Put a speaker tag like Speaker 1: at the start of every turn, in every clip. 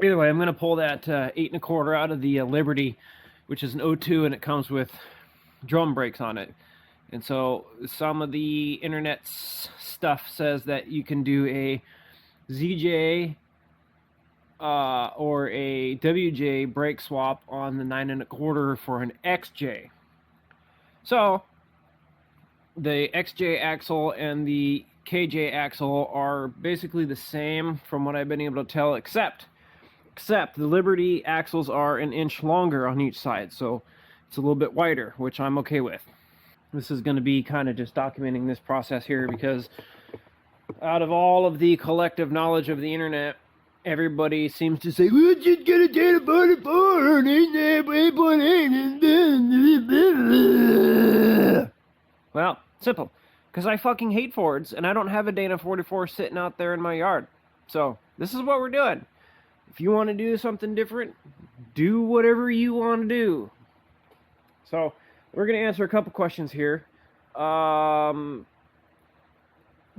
Speaker 1: Either way, I'm going to pull that 8 1/4 out of the Liberty, which is an 02, and it comes with drum brakes on it. And so some of the internet stuff says that you can do a ZJ or a WJ brake swap on the 9 1/4 for an XJ. So the XJ axle and the KJ axle are basically the same from what I've been able to tell, except the Liberty axles are an inch longer on each side, so it's a little bit wider, which I'm okay with. This is going to be kind of just documenting this process here, because out of all of the collective knowledge of the internet, everybody seems to say, well, just get a data 44 and 8.8. Well, simple. Because I fucking hate Fords, and I don't have a Dana 44 sitting out there in my yard. So, this is what we're doing. If you want to do something different, do whatever you want to do. So, we're going to answer a couple questions here.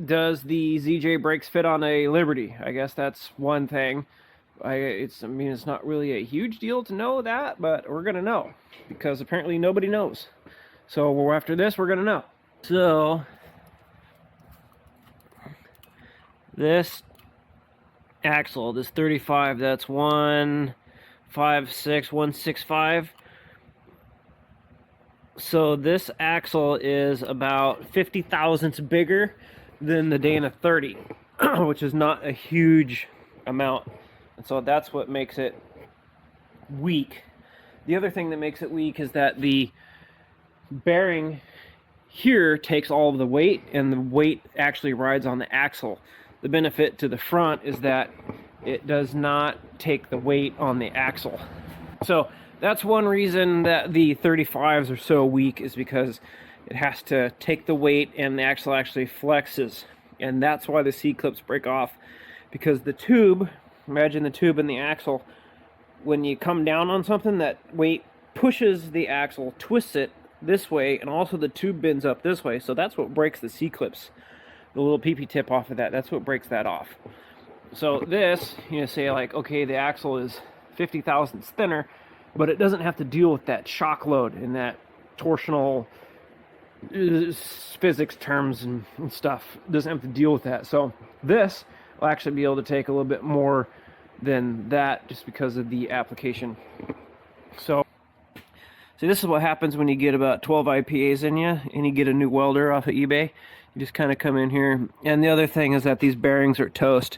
Speaker 1: Does the ZJ brakes fit on a Liberty? I guess that's one thing. It's not really a huge deal to know that, but we're going to know. Because apparently nobody knows. So, after this, we're going to know. So, this axle, this 35, that's 165. So this axle is about 50 thousandths bigger than the Dana 30, which is not a huge amount. And so that's what makes it weak. The other thing that makes it weak is that the bearing here takes all of the weight, and the weight actually rides on the axle. The benefit to the front is that it does not take the weight on the axle. So that's one reason that the 35s are so weak, is because it has to take the weight and the axle actually flexes. And that's why the C-clips break off, because the tube, imagine the tube and the axle, when you come down on something, that weight pushes the axle, twists it this way, and also the tube bends up this way. So that's what breaks the C-clips. The little PP tip off of that, that's what breaks that off. So this, say like, okay, the axle is 50 thousandths thinner, but it doesn't have to deal with that shock load and that torsional physics terms and stuff. It doesn't have to deal with that. So this will actually be able to take a little bit more than that, just because of the application. So, see, this is what happens when you get about 12 IPAs in you and you get a new welder off of eBay. You just kind of come in here. And the other thing is that these bearings are toast,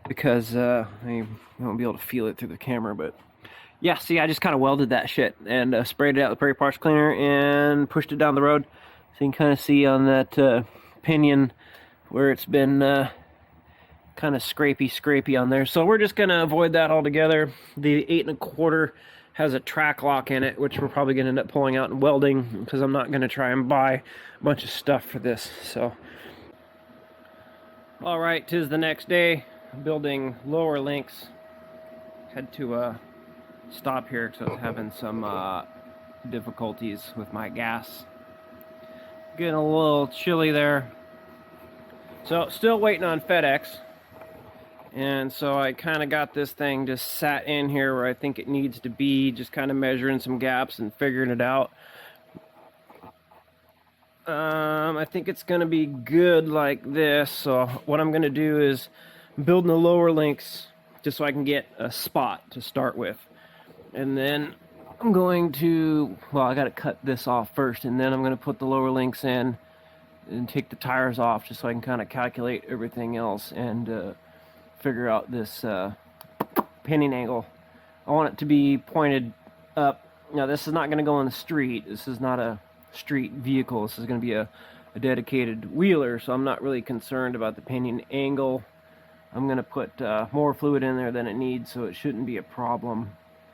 Speaker 1: because I won't be able to feel it through the camera, but yeah, see, I just kind of welded that shit and sprayed it out with Prairie Parts Cleaner and pushed it down the road. So you can kind of see on that pinion where it's been kind of scrapey on there. So we're just going to avoid that altogether. The 8 1/4 has a track lock in it, which we're probably going to end up pulling out and welding, because I'm not going to try and buy a bunch of stuff for this. So, all right, 'tis the next day. Building lower links. Had to stop here because I was having some difficulties with my gas. Getting a little chilly there. So, still waiting on FedEx. And so I kind of got this thing just sat in here where I think it needs to be, just kind of measuring some gaps and figuring it out. I think it's going to be good like this. So what I'm going to do is building the lower links just so I can get a spot to start with. And then I'm going to, well, I got to cut this off first, and then I'm going to put the lower links in and take the tires off, just so I can kind of calculate everything else and figure out this pinning angle. I want it to be pointed up. Now, this is not going to go on the street. This is not a street vehicle. This is going to be a dedicated wheeler, so I'm not really concerned about the pinion angle. I'm going to put more fluid in there than it needs, so it shouldn't be a problem.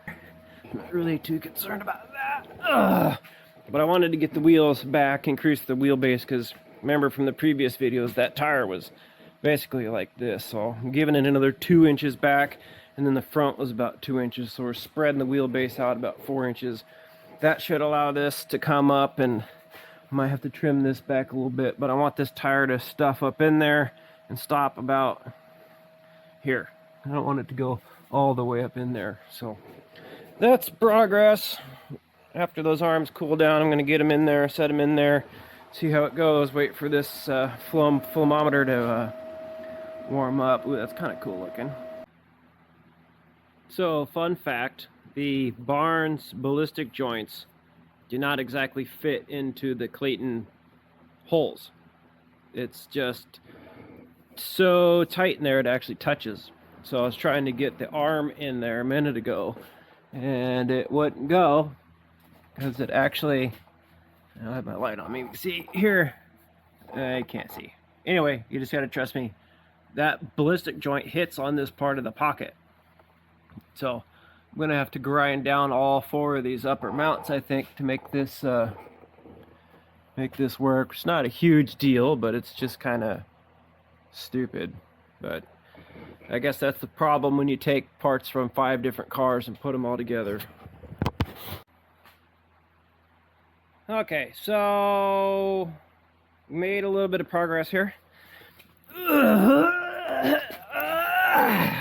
Speaker 1: I'm not really too concerned about that. But I wanted to get the wheels back, increase the wheelbase, because remember from the previous videos, that tire was basically like this. So I'm giving it another 2 inches back, and then the front was about 2 inches. So we're spreading the wheelbase out about 4 inches. That should allow this to come up, and I might have to trim this back a little bit, but I want this tire to stuff up in there and stop about here. I don't want it to go all the way up in there. So that's progress. After those arms cool down, I'm going to get them in there, set them in there, see how it goes. Wait for this flamometer to warm up. Ooh, that's kind of cool looking. So, fun fact, the Barnes ballistic joints do not exactly fit into the Clayton holes. It's just so tight in there it actually touches. So I was trying to get the arm in there a minute ago, and it wouldn't go because it actually, I have my light on me. You can see here, I can't see. Anyway, you just gotta trust me. That ballistic joint hits on this part of the pocket. So I'm gonna have to grind down all 4 of these upper mounts, I think, to make this work. It's not a huge deal, but it's just kind of stupid. But I guess that's the problem when you take parts from 5 different cars and put them all together. Okay, so made a little bit of progress here. I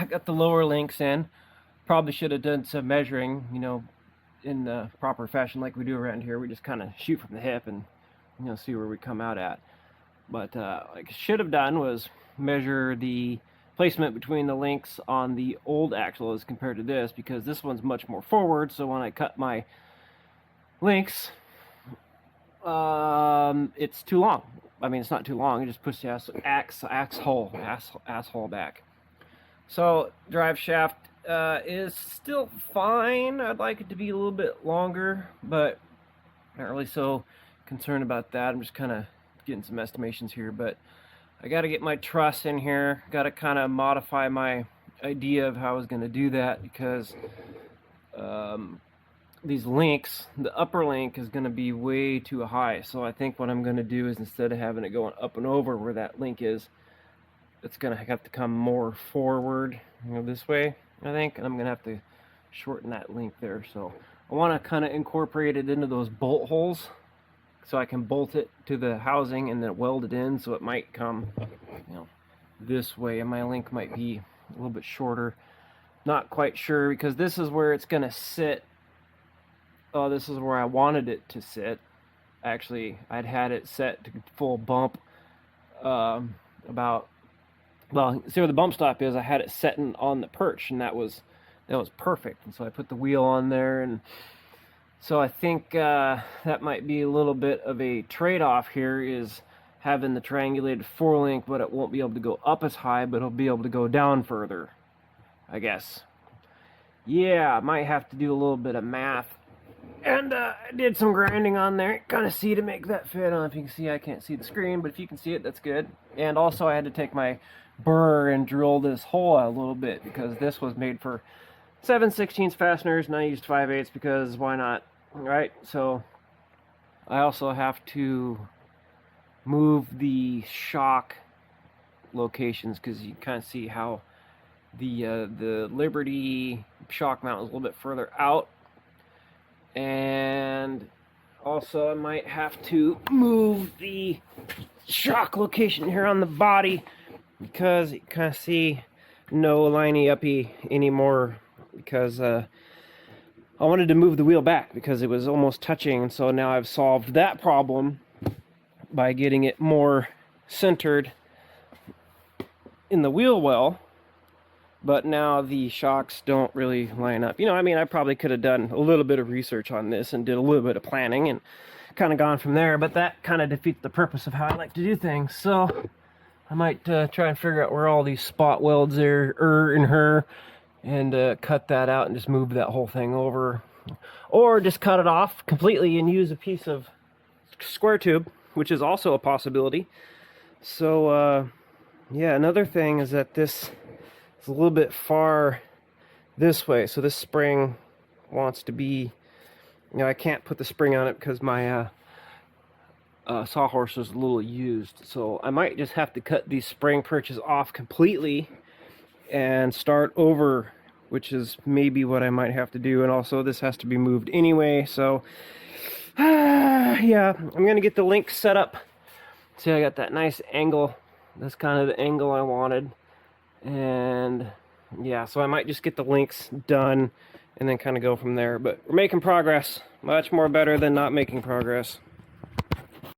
Speaker 1: got the lower links in. Probably should have done some measuring, you know, in the proper fashion like we do around here. We just kind of shoot from the hip and, you know, see where we come out at. But what I should have done was measure the placement between the links on the old axle as compared to this, because this one's much more forward. So when I cut my links, it's too long. I mean, it's not too long. It just pushes the asshole back. So drive shaft is still fine. I'd like it to be a little bit longer, but not really so concerned about that. I'm just kind of getting some estimations here, but I got to get my truss in here. Got to kind of modify my idea of how I was going to do that, because these links, the upper link is going to be way too high. So I think what I'm going to do is, instead of having it going up and over where that link is, it's going to have to come more forward, you know, this way, I think. And I'm going to have to shorten that link there. So I want to kind of incorporate it into those bolt holes, so I can bolt it to the housing and then weld it in. So it might come, you know, this way, and my link might be a little bit shorter. Not quite sure, because this is where it's going to sit. Oh, this is where I wanted it to sit. Actually, I'd had it set to full bump about, well, see where the bump stop is. I had it setting on the perch, and that was perfect. And so I put the wheel on there, and so I think that might be a little bit of a trade-off here, is having the triangulated 4-link, but it won't be able to go up as high, but it'll be able to go down further, I guess. Yeah, I might have to do a little bit of math. And I did some grinding on there, kind of see to make that fit. I don't know if you can see, I can't see the screen, but if you can see it, that's good. And also I had to take my burr and drill this hole out a little bit, because this was made for 7/16 fasteners, and I used 5/8 because why not, right? So I also have to move the shock locations, because you kind of see how the Liberty shock mount is a little bit further out. And also I might have to move the shock location here on the body, because you kind of see no liney-uppy anymore, because I wanted to move the wheel back because it was almost touching. And so now I've solved that problem by getting it more centered in the wheel well. But now the shocks don't really line up. You know, I mean, I probably could have done a little bit of research on this and did a little bit of planning and kind of gone from there, but that kind of defeats the purpose of how I like to do things. So I might try and figure out where all these spot welds are in her, and cut that out and just move that whole thing over. Or just cut it off completely and use a piece of square tube, which is also a possibility. So, yeah, another thing is that this a little bit far this way, so this spring wants to be, you know, I can't put the spring on it because my sawhorse is a little used, so I might just have to cut these spring perches off completely and start over, which is maybe what I might have to do. And also this has to be moved anyway, so yeah, I'm gonna get the link set up. See, I got that nice angle. That's kind of the angle I wanted. And yeah, so I might just get the links done and then kind of go from there. But we're making progress. Much more better than not making progress.